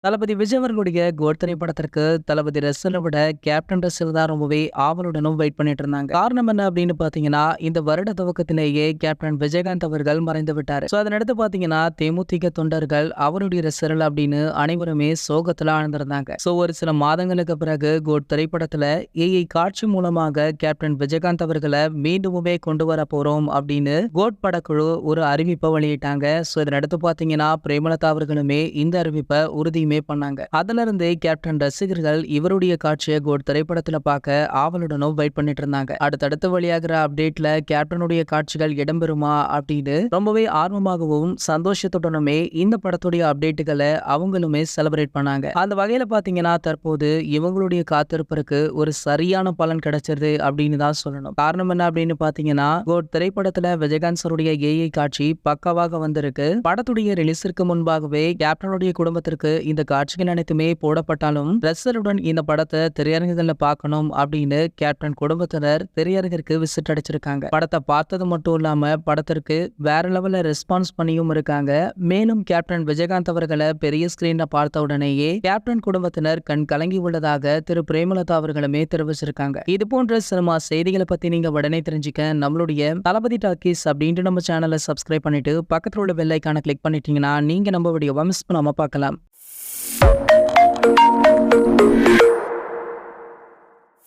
தளபதி விஜய் அவர்களுடைய கோட் திரைப்படத்திற்கு தளபதி ரசிலை விட கேப்டன் ரசில் தான் ரொம்பவே ஆவலுடனும் வெயிட் பண்ணிட்டு இருந்தாங்க. காரணம் என்ன அப்படின்னு பாத்தீங்கன்னா, இந்த வருட துவக்கத்திலேயே கேப்டன் விஜயகாந்த் அவர்கள் மறைந்து விட்டாரு. அதனடுத்து பாத்தீங்கன்னா தேமுதிக தொண்டர்கள் அவருடைய ரசிகர்கள் அப்படின்னு அனைவருமே சோகத்துல ஆழ்ந்திருந்தாங்க. ஒரு சில மாதங்களுக்கு பிறகு கோட் திரைப்படத்துல ஏஐ காட்சி மூலமாக கேப்டன் விஜயகாந்த் அவர்களை மீண்டுமே கொண்டு வர போறோம் அப்படின்னு கோட் படக்குழு ஒரு அறிவிப்பை வெளியிட்டாங்க. இதனடுத்து பாத்தீங்கன்னா பிரேமலதா அவர்களுமே இந்த அறிவிப்பை உறுதி பண்ணாங்க. அதுல இருந்தே கேப்டன் ரசிகர்கள் இவருடைய காட்சியை கோட் திரைப்படத்துல பார்க்க ஆவலுடனும் வெயிட் பண்ணிட்டு இருந்தாங்க. அடுத்தடுத்து வெளியாகிற அப்டேட்ல கேப்டனுடைய காட்சிகள் இடம்பெறுமா அப்படின்னு ரொம்பவே ஆர்வமாகவும் சந்தோஷத்துடனுமே இந்த படத்துடைய அப்டேட்டுகளை அவங்களுமே செலிப்ரேட் பண்ணாங்க. அந்த வகையில பாத்தீங்கன்னா தற்போது இவங்களுடைய காத்திருப்பிற்கு ஒரு சரியான பலன் கிடைச்சது அப்படின்னு தான் சொல்லணும். காரணம் என்ன அப்படின்னு பாத்தீங்கன்னா, கோட் திரைப்படத்துல விஜயகாந்த் சாருடைய ஏஐ காட்சி பக்காவாக வந்திருக்கு. படத்துடைய ரிலீஸிற்கு முன்பாகவே கேப்டனுடைய குடும்பத்திற்கு இந்த காட்சிகள் அனைத்துமே போடப்பட்டாலும் ரசிகருடன் இந்த படத்தை திரையரங்குகள்ல பார்க்கணும் அப்படின்னு கேப்டன் குடும்பத்தினர் திரையரங்கிற்கு விசிட் அடிச்சிருக்காங்க. படத்தை பார்த்தது மட்டும் இல்லாம படத்திற்கு வேற லெவல்ல ரெஸ்பான்ஸ் பண்ணியும் இருக்காங்க. மேலும் கேப்டன் விஜயகாந்த் அவர்களை பெரிய ஸ்கிரீன்ல பார்த்த உடனேயே கேப்டன் குடும்பத்தினர் கண் கலங்கி உள்ளதாக திரு பிரேமலதா அவர்களுமே தெரிவிச்சிருக்காங்க. இது போன்ற சினிமா செய்திகளை பத்தி நீங்க உடனே தெரிஞ்சுக்க நம்மளுடைய தளபதி டாக்கீஸ் அப்படின்ட்டு நம்ம சேனலை சப்ஸ்கிரைப் பண்ணிட்டு பக்கத்துல உள்ள பெல் ஐகானை கிளிக் பண்ணிட்டீங்கன்னா நீங்க நம்ம வீடியோவை மிஸ் பண்ணாம பார்க்கலாம்.